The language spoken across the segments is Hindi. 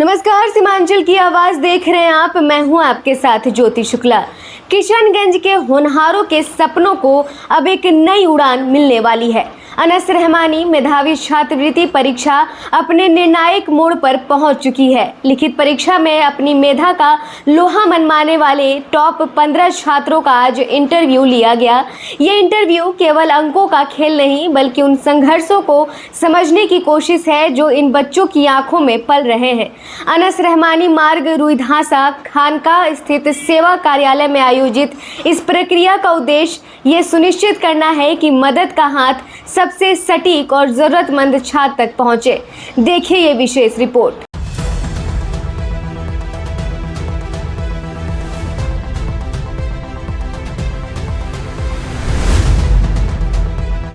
नमस्कार, सीमांचल की आवाज देख रहे हैं आप। मैं हूं आपके साथ ज्योति शुक्ला। किशनगंज के होनहारों के सपनों को अब एक नई उड़ान मिलने वाली है। अनस रहमानी मेधावी छात्रवृत्ति परीक्षा अपने निर्णायक मोड़ पर पहुंच चुकी है। लिखित परीक्षा में अपनी मेधा का लोहा मनवाने वाले टॉप 15 छात्रों का आज इंटरव्यू लिया गया। ये इंटरव्यू केवल अंकों का खेल नहीं बल्कि उन संघर्षों को समझने की कोशिश है जो इन बच्चों की आंखों में पल रहे हैं। अनस रहमानी मार्ग रुईधासा खानका स्थित सेवा कार्यालय में आयोजित इस प्रक्रिया का उद्देश्य ये सुनिश्चित करना है कि मदद का हाथ सबसे सटीक और जरूरतमंद छात्र तक पहुंचे। देखिए ये विशेष रिपोर्ट।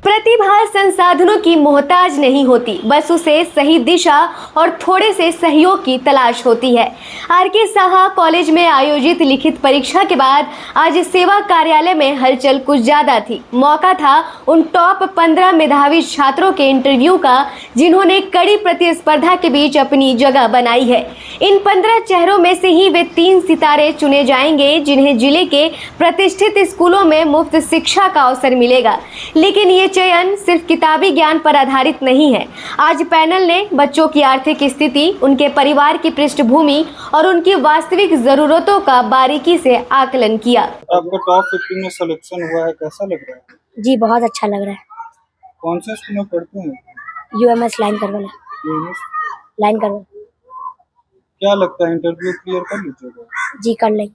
प्रतिभा संसाधनों की मोहताज नहीं होती, बस उसे सही दिशा और थोड़े से सहयोग की तलाश होती है। आर.के. साहा कॉलेज में आयोजित लिखित परीक्षा के बाद आज सेवा कार्यालय में हलचल कुछ ज्यादा थी। मौका था उन टॉप 15 मेधावी छात्रों के इंटरव्यू का जिन्होंने कड़ी प्रतिस्पर्धा के बीच अपनी जगह बनाई है। इन 15 चेहरों में से ही वे 3 सितारे चुने जाएंगे जिन्हें जिले के प्रतिष्ठित स्कूलों में मुफ्त शिक्षा का अवसर मिलेगा। लेकिन ये चयन सिर्फ किताबी ज्ञान पर आधारित नहीं है। आज पैनल ने बच्चों की आर्थिक स्थिति, उनके परिवार की पृष्ठभूमि और उनकी वास्तविक जरूरतों का बारीकी से आकलन किया। आपका टॉप 15 में सिलेक्शन हुआ है, कैसा लग रहा है? जी बहुत अच्छा लग रहा है। कौन से स्कूल में पढ़ते हैं? यूएमएस लाइन करवाला। लाइन करवाला। क्या लगता है इंटरव्यू क्लियर कर लीजिएगा? जी कर लेंगे।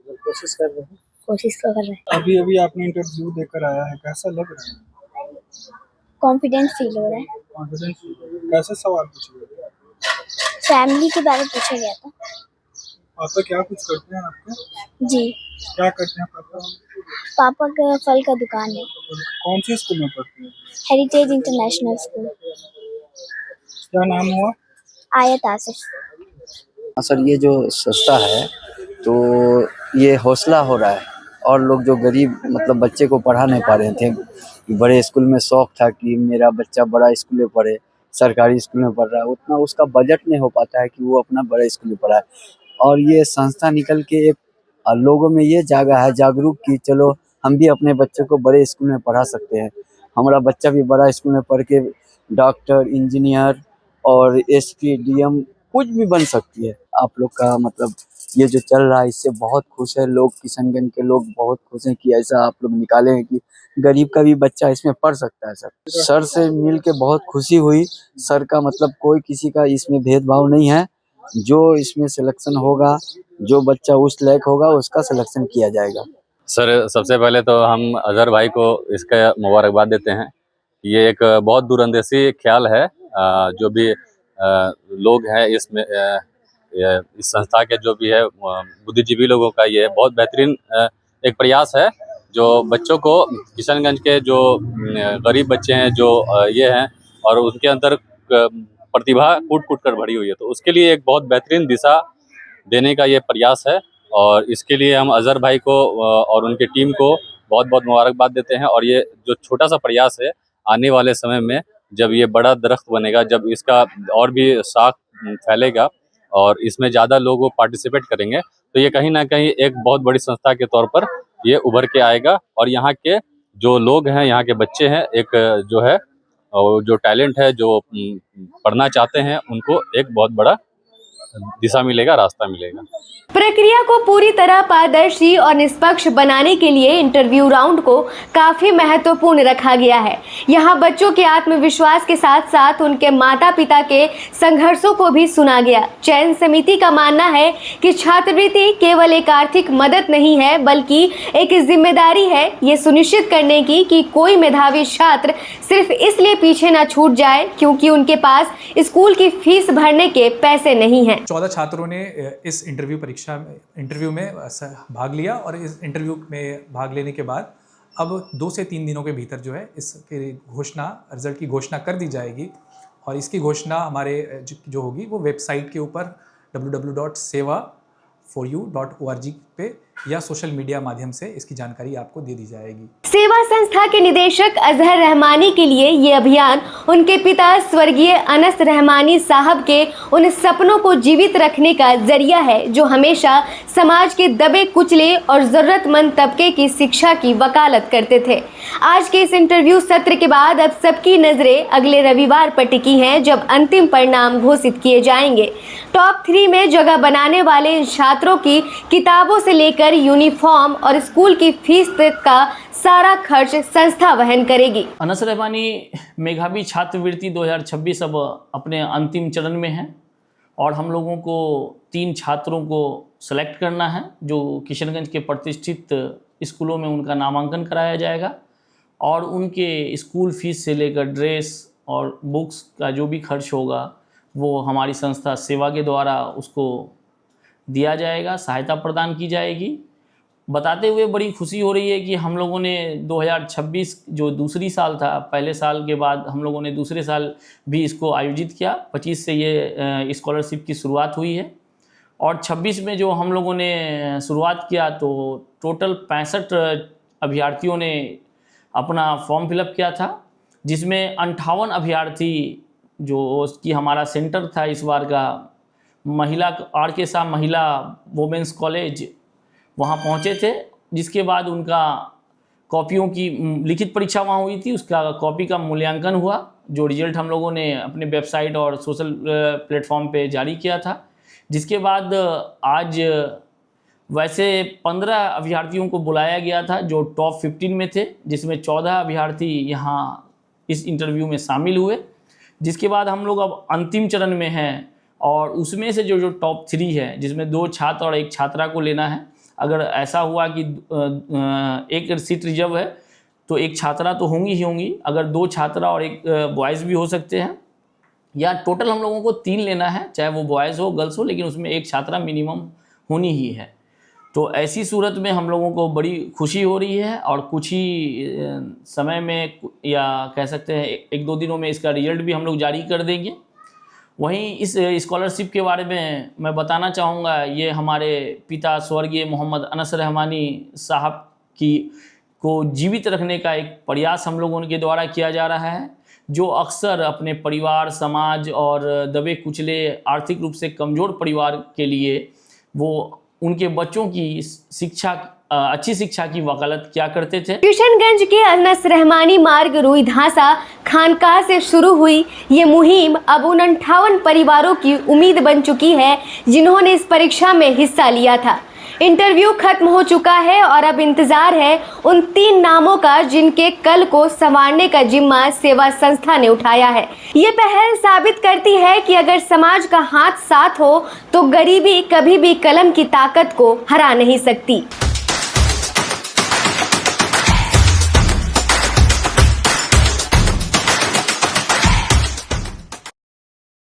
कोशिश कर रहे हैं। कोशिश तो कर रहे हैं। अभी आपने इंटरव्यू देकर आया है, कैसा लग रहा है? कॉन्फिडेंस फील हो रहा है। कॉन्फिडेंस? कैसे सवाल पूछे गए? फैमिली के बारे में पूछा गया था। पापा क्या कुछ करते हैं आपके? जी क्या करते हैं पापा? पापा का फल का दुकान है। कौन से स्कूल में पढ़ते हैं? Heritage international school. क्या नाम हुआ? आयत आसिफ। सर ये जो संस्था है तो ये हौसला हो रहा है और लोग जो गरीब मतलब बच्चे को पढ़ा नहीं पा रहे थे, बड़े स्कूल में शौक था कि मेरा बच्चा बड़ा स्कूल में पढ़े, सरकारी स्कूल में पढ़ रहा है, उतना उसका बजट नहीं हो पाता है कि वो अपना बड़े स्कूल में पढ़ाए। और ये संस्था निकल के एक लोगों में ये जागा है जागरूक कि चलो हम भी अपने बच्चों को बड़े स्कूल में पढ़ा सकते हैं, हमारा बच्चा भी बड़ा स्कूल में पढ़ के डॉक्टर, इंजीनियर और एसपी, डीएम कुछ भी बन सकती है। आप लोग का मतलब ये जो चल रहा है इससे बहुत खुश है लोग, किशनगंज के लोग बहुत खुश हैं कि ऐसा आप लोग निकाले हैं कि गरीब का भी बच्चा इसमें पढ़ सकता है। सर से मिल के बहुत खुशी हुई। सर का मतलब कोई किसी का इसमें भेदभाव नहीं है, जो इसमें सिलेक्शन होगा, जो बच्चा उस लायक होगा उसका सिलेक्शन किया जाएगा। सर सबसे पहले तो हम अजहर भाई को इसका मुबारकबाद देते हैं। ये एक बहुत दूरंदेशी ख्याल है। जो भी लोग हैं इसमें इस संस्था के जो भी है बुद्धिजीवी लोगों का ये बहुत बेहतरीन एक प्रयास है जो बच्चों को, किशनगंज के जो गरीब बच्चे हैं जो ये हैं और उनके अंदर प्रतिभा कूट कूट कर भरी हुई है, तो उसके लिए एक बहुत बेहतरीन दिशा देने का ये प्रयास है। और इसके लिए हम अजहर भाई को और उनकी टीम को बहुत बहुत मुबारकबाद देते हैं। और ये जो छोटा सा प्रयास है आने वाले समय में जब ये बड़ा दरख्त बनेगा, जब इसका और भी शाख फैलेगा और इसमें ज़्यादा लोग पार्टिसिपेट करेंगे, तो ये कहीं ना कहीं एक बहुत बड़ी संस्था के तौर पर ये उभर के आएगा। और यहाँ के जो लोग हैं, यहाँ के बच्चे हैं, एक जो है जो टैलेंट है, जो पढ़ना चाहते हैं, उनको एक बहुत बड़ा दिशा मिलेगा, रास्ता मिलेगा। प्रक्रिया को पूरी तरह पारदर्शी और निष्पक्ष बनाने के लिए इंटरव्यू राउंड को काफी महत्वपूर्ण रखा गया है। यहाँ बच्चों के आत्मविश्वास के साथ साथ उनके माता पिता के संघर्षों को भी सुना गया। चयन समिति का मानना है कि छात्रवृत्ति केवल एक आर्थिक मदद नहीं है बल्कि एक जिम्मेदारी है ये सुनिश्चित करने की कि कोई मेधावी छात्र सिर्फ इसलिए पीछे न छूट जाए क्योंकि उनके पास स्कूल की फीस भरने के पैसे नहीं हैं। 14 छात्रों ने इस इंटरव्यू में भाग लिया और इस इंटरव्यू में भाग लेने के बाद अब 2 से 3 दिनों के भीतर जो है इसके रिजल्ट की घोषणा कर दी जाएगी। और इसकी घोषणा हमारे जो होगी वो वेबसाइट के ऊपर www.seva4u.org पे या सोशल मीडिया माध्यम से इसकी जानकारी आपको दे दी जाएगी। सेवा संस्था के निदेशक अजहर रहमानी के लिए ये अभियान उनके पिता स्वर्गीय अनस रहमानी साहब के उन सपनों को जीवित रखने का जरिया है जो हमेशा समाज के दबे कुचले और जरूरतमंद तबके की शिक्षा की वकालत करते थे। आज के इस इंटरव्यू सत्र के बाद अब सबकी नजरें अगले रविवार पर टिकी हैं जब अंतिम परिणाम घोषित किए जाएंगे। टॉप 3 में जगह बनाने वाले इन छात्रों की किताबों से लेकर यूनिफॉर्म और स्कूल की फीस तक का सारा खर्च संस्था वहन करेगी। अनस रहमानी मेधावी छात्रवृत्ति 2026 अब अपने अंतिम चरण में है और हम लोगों को 3 छात्रों को सेलेक्ट करना है जो किशनगंज के प्रतिष्ठित स्कूलों में उनका नामांकन कराया जाएगा और उनके स्कूल फीस से लेकर ड्रेस और बुक्स का जो भी खर्च होगा वो हमारी संस्था सेवा के द्वारा उसको दिया जाएगा, सहायता प्रदान की जाएगी। बताते हुए बड़ी खुशी हो रही है कि हम लोगों ने 2026 जो दूसरी साल था, पहले साल के बाद हम लोगों ने दूसरे साल भी इसको आयोजित किया। 25 से ये स्कॉलरशिप की शुरुआत हुई है और 26 में जो हम लोगों ने शुरुआत किया तो टोटल 65 अभ्यर्थियों ने अपना फॉर्म फिलअप किया था, जिसमें 58 अभ्यर्थी जो कि हमारा सेंटर था इस बार का महिला RK शाह महिला वुमेंस कॉलेज, वहाँ पहुँचे थे। जिसके बाद उनका कॉपियों की लिखित परीक्षा वहाँ हुई थी, उसका कॉपी का मूल्यांकन हुआ जो रिजल्ट हम लोगों ने अपने वेबसाइट और सोशल प्लेटफॉर्म पे जारी किया था। जिसके बाद आज वैसे 15 अभ्यर्थियों को बुलाया गया था जो टॉप 15 में थे, जिसमें 14 अभ्यर्थी यहाँ इस इंटरव्यू में शामिल हुए। जिसके बाद हम लोग अब अंतिम चरण में हैं और उसमें से जो टॉप 3 है, जिसमें 2 छात्र और 1 छात्रा को लेना है। अगर ऐसा हुआ कि एक सीट रिजर्व है तो 1 छात्रा तो होंगी ही होंगी, अगर 2 छात्रा और 1 बॉयज़ भी हो सकते हैं, या टोटल हम लोगों को 3 लेना है, चाहे वो बॉयज़ हो गर्ल्स हो, लेकिन उसमें 1 छात्रा मिनिमम होनी ही है। तो ऐसी सूरत में हम लोगों को बड़ी खुशी हो रही है और कुछ ही समय में या कह सकते हैं 1-2 दिनों में इसका रिजल्ट भी हम लोग जारी कर देंगे। वहीं इस स्कॉलरशिप के बारे में मैं बताना चाहूँगा, ये हमारे पिता स्वर्गीय मोहम्मद अनस रहमानी साहब को जीवित रखने का एक प्रयास हम लोगों के द्वारा किया जा रहा है, जो अक्सर अपने परिवार, समाज और दबे कुचले आर्थिक रूप से कमज़ोर परिवार के लिए वो उनके बच्चों की शिक्षा, अच्छी शिक्षा की वकालत क्या करते थे। किशनगंज के अनस रहमानी मार्ग रुईधासा खानकाह से शुरू हुई ये मुहिम अब उन 58 परिवारों की उम्मीद बन चुकी है जिन्होंने इस परीक्षा में हिस्सा लिया था। इंटरव्यू खत्म हो चुका है और अब इंतजार है उन 3 नामों का जिनके कल को संवारने का जिम्मा सेवा संस्था ने उठाया है। ये पहल साबित करती है कि अगर समाज का हाथ साथ हो तो गरीबी कभी भी कलम की ताकत को हरा नहीं सकती।